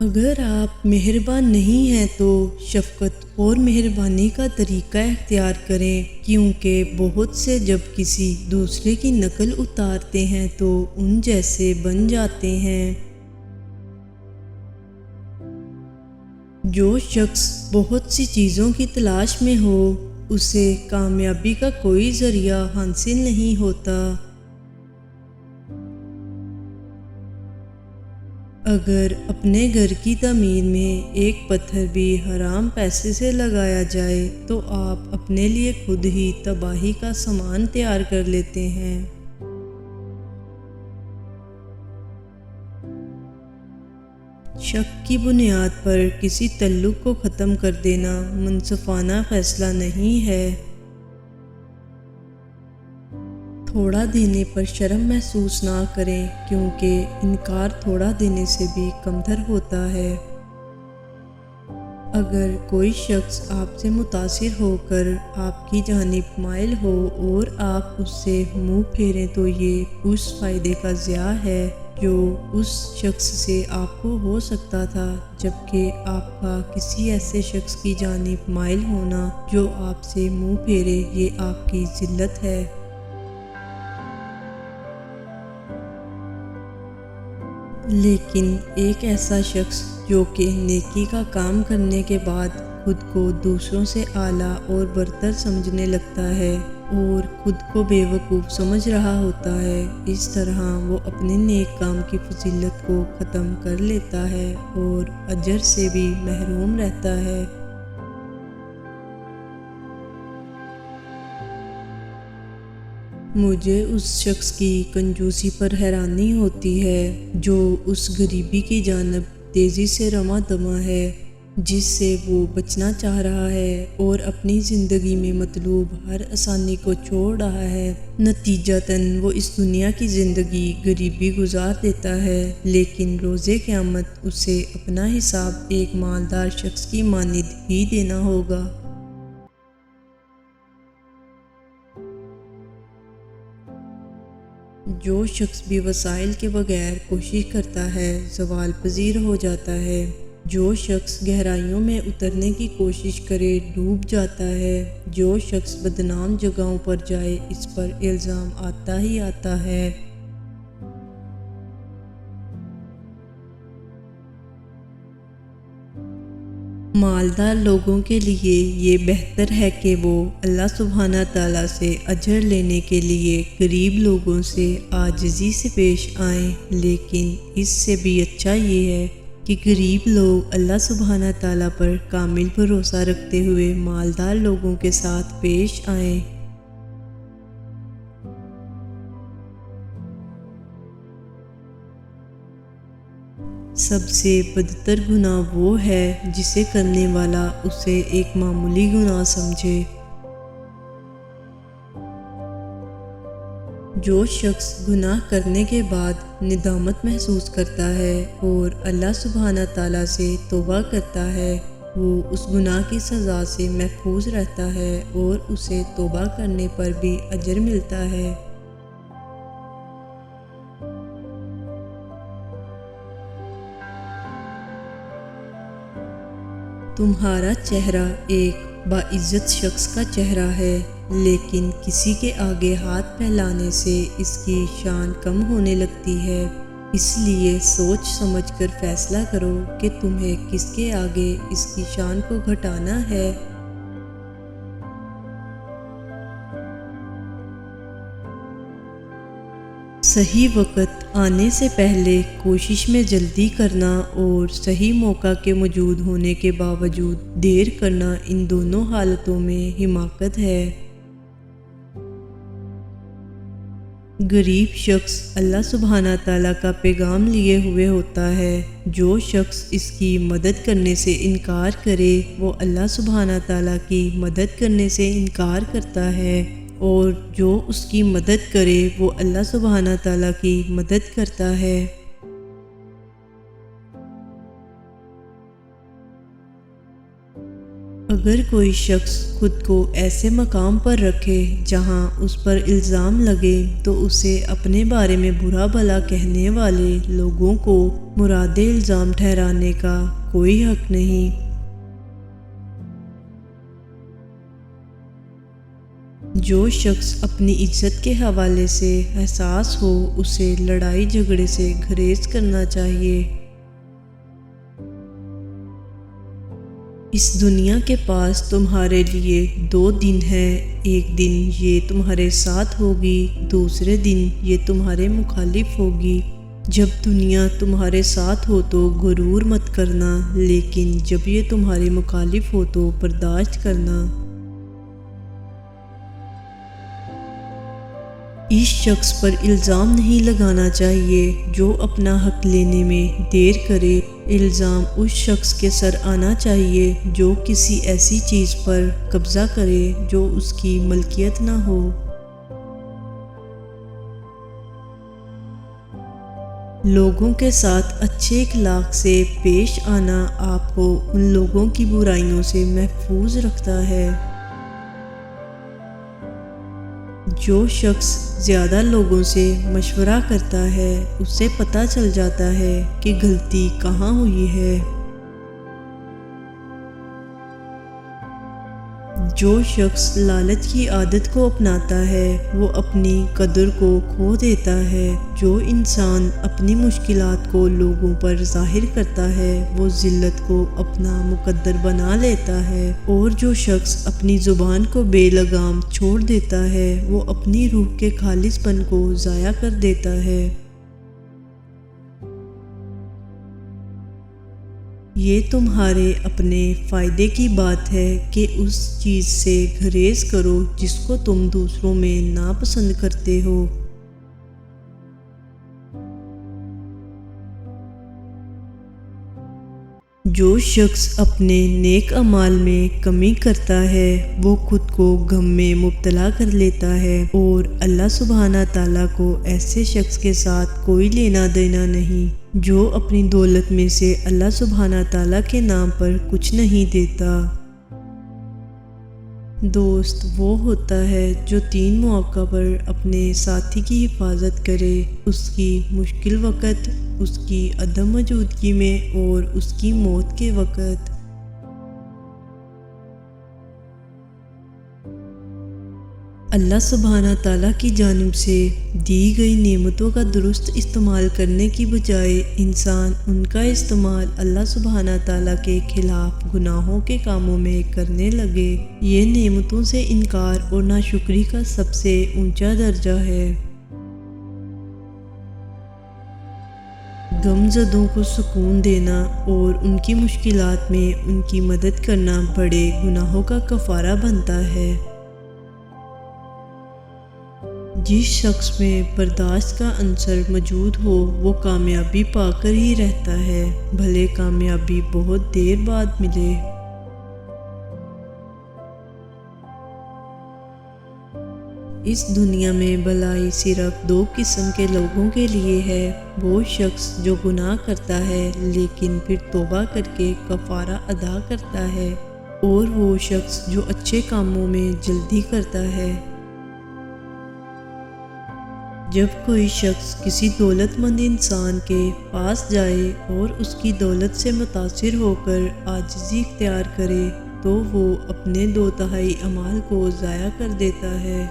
اگر آپ مہربان نہیں ہیں تو شفقت اور مہربانی کا طریقہ اختیار کریں، کیونکہ بہت سے جب کسی دوسرے کی نقل اتارتے ہیں تو ان جیسے بن جاتے ہیں۔ جو شخص بہت سی چیزوں کی تلاش میں ہو، اسے کامیابی کا کوئی ذریعہ حاصل نہیں ہوتا۔ اگر اپنے گھر کی تعمیر میں ایک پتھر بھی حرام پیسے سے لگایا جائے تو آپ اپنے لیے خود ہی تباہی کا سامان تیار کر لیتے ہیں۔ شک کی بنیاد پر کسی تعلق کو ختم کر دینا منصفانہ فیصلہ نہیں ہے۔ تھوڑا دینے پر شرم محسوس نہ کریں، کیونکہ انکار تھوڑا دینے سے بھی کمتر ہوتا ہے۔ اگر کوئی شخص آپ سے متاثر ہو کر آپ کی جانب مائل ہو اور آپ اس سے منہ پھیریں تو یہ اس فائدے کا ضیاع ہے جو اس شخص سے آپ کو ہو سکتا تھا، جبکہ آپ کا کسی ایسے شخص کی جانب مائل ہونا جو آپ سے منہ پھیرے یہ آپ کی ذلت ہے۔ لیکن ایک ایسا شخص جو کہ نیکی کا کام کرنے کے بعد خود کو دوسروں سے اعلیٰ اور برتر سمجھنے لگتا ہے اور خود کو بے وقوف سمجھ رہا ہوتا ہے، اس طرح وہ اپنے نیک کام کی فضیلت کو ختم کر لیتا ہے اور اجر سے بھی محروم رہتا ہے۔ مجھے اس شخص کی کنجوسی پر حیرانی ہوتی ہے جو اس غریبی کی جانب تیزی سے رواں دواں ہے جس سے وہ بچنا چاہ رہا ہے اور اپنی زندگی میں مطلوب ہر آسانی کو چھوڑ رہا ہے۔ نتیجتاً وہ اس دنیا کی زندگی غریبی گزار دیتا ہے، لیکن روز قیامت اسے اپنا حساب ایک مالدار شخص کی مانند ہی دینا ہوگا۔ جو شخص بھی وسائل کے بغیر کوشش کرتا ہے زوال پذیر ہو جاتا ہے۔ جو شخص گہرائیوں میں اترنے کی کوشش کرے ڈوب جاتا ہے۔ جو شخص بدنام جگہوں پر جائے اس پر الزام آتا ہی آتا ہے۔ مالدار لوگوں کے لیے یہ بہتر ہے کہ وہ اللہ سبحانہ تعالیٰ سے اجر لینے کے لیے غریب لوگوں سے عاجزی سے پیش آئیں، لیکن اس سے بھی اچھا یہ ہے کہ غریب لوگ اللہ سبحانہ تعالیٰ پر کامل بھروسہ رکھتے ہوئے مالدار لوگوں کے ساتھ پیش آئیں۔ سب سے بدتر گناہ وہ ہے جسے کرنے والا اسے ایک معمولی گناہ سمجھے۔ جو شخص گناہ کرنے کے بعد ندامت محسوس کرتا ہے اور اللہ سبحانہ تعالیٰ سے توبہ کرتا ہے، وہ اس گناہ کی سزا سے محفوظ رہتا ہے اور اسے توبہ کرنے پر بھی اجر ملتا ہے۔ تمہارا چہرہ ایک باعزت شخص کا چہرہ ہے، لیکن کسی کے آگے ہاتھ پھیلانے سے اس کی شان کم ہونے لگتی ہے۔ اس لیے سوچ سمجھ کر فیصلہ کرو کہ تمہیں کس کے آگے اس کی شان کو گھٹانا ہے۔ صحیح وقت آنے سے پہلے کوشش میں جلدی کرنا اور صحیح موقع کے موجود ہونے کے باوجود دیر کرنا، ان دونوں حالتوں میں حماقت ہے۔ غریب شخص اللہ سبحانہ تعالیٰ کا پیغام لیے ہوئے ہوتا ہے۔ جو شخص اس کی مدد کرنے سے انکار کرے وہ اللہ سبحانہ تعالیٰ کی مدد کرنے سے انکار کرتا ہے، اور جو اس کی مدد کرے وہ اللہ سبحانہ تعالیٰ کی مدد کرتا ہے۔ اگر کوئی شخص خود کو ایسے مقام پر رکھے جہاں اس پر الزام لگے تو اسے اپنے بارے میں برا بھلا کہنے والے لوگوں کو مراد الزام ٹھہرانے کا کوئی حق نہیں۔ جو شخص اپنی عزت کے حوالے سے حساس ہو اسے لڑائی جھگڑے سے گریز کرنا چاہیے۔ اس دنیا کے پاس تمہارے لیے 2 دن ہیں، ایک دن یہ تمہارے ساتھ ہوگی، دوسرے دن یہ تمہارے مخالف ہوگی۔ جب دنیا تمہارے ساتھ ہو تو غرور مت کرنا، لیکن جب یہ تمہارے مخالف ہو تو برداشت کرنا۔ اس شخص پر الزام نہیں لگانا چاہیے جو اپنا حق لینے میں دیر کرے۔ الزام اس شخص کے سر آنا چاہیے جو کسی ایسی چیز پر قبضہ کرے جو اس کی ملکیت نہ ہو۔ لوگوں کے ساتھ اچھے اخلاق سے پیش آنا آپ کو ان لوگوں کی برائیوں سے محفوظ رکھتا ہے۔ جو شخص زیادہ لوگوں سے مشورہ کرتا ہے اسے پتہ چل جاتا ہے کہ غلطی کہاں ہوئی ہے۔ جو شخص لالچ کی عادت کو اپناتا ہے وہ اپنی قدر کو کھو دیتا ہے۔ جو انسان اپنی مشکلات کو لوگوں پر ظاہر کرتا ہے وہ ذلت کو اپنا مقدر بنا لیتا ہے، اور جو شخص اپنی زبان کو بے لگام چھوڑ دیتا ہے وہ اپنی روح کے خالص پن کو ضائع کر دیتا ہے۔ یہ تمہارے اپنے فائدے کی بات ہے کہ اس چیز سے گریز کرو جس کو تم دوسروں میں ناپسند کرتے ہو۔ جو شخص اپنے نیک اعمال میں کمی کرتا ہے وہ خود کو غم میں مبتلا کر لیتا ہے، اور اللہ سبحانہ تعالیٰ کو ایسے شخص کے ساتھ کوئی لینا دینا نہیں جو اپنی دولت میں سے اللہ سبحانہ تعالیٰ کے نام پر کچھ نہیں دیتا۔ دوست وہ ہوتا ہے جو 3 مواقع پر اپنے ساتھی کی حفاظت کرے، اس کی مشکل وقت، اس کی عدم موجودگی میں اور اس کی موت کے وقت۔ اللہ سبحانہ تعالیٰ کی جانب سے دی گئی نعمتوں کا درست استعمال کرنے کی بجائے انسان ان کا استعمال اللہ سبحانہ تعالیٰ کے خلاف گناہوں کے کاموں میں کرنے لگے، یہ نعمتوں سے انکار اور ناشکری کا سب سے اونچا درجہ ہے۔ غم زدوں کو سکون دینا اور ان کی مشکلات میں ان کی مدد کرنا بڑے گناہوں کا کفارہ بنتا ہے۔ جس شخص میں برداشت کا عنصر موجود ہو وہ کامیابی پا کر ہی رہتا ہے، بھلے کامیابی بہت دیر بعد ملے۔ اس دنیا میں بھلائی صرف 2 قسم کے لوگوں کے لیے ہے، وہ شخص جو گناہ کرتا ہے لیکن پھر توبہ کر کے کفارہ ادا کرتا ہے، اور وہ شخص جو اچھے کاموں میں جلدی کرتا ہے۔ جب کوئی شخص کسی دولت مند انسان کے پاس جائے اور اس کی دولت سے متاثر ہو کر عاجزی اختیار کرے تو وہ اپنے 2/3 اعمال کو ضائع کر دیتا ہے۔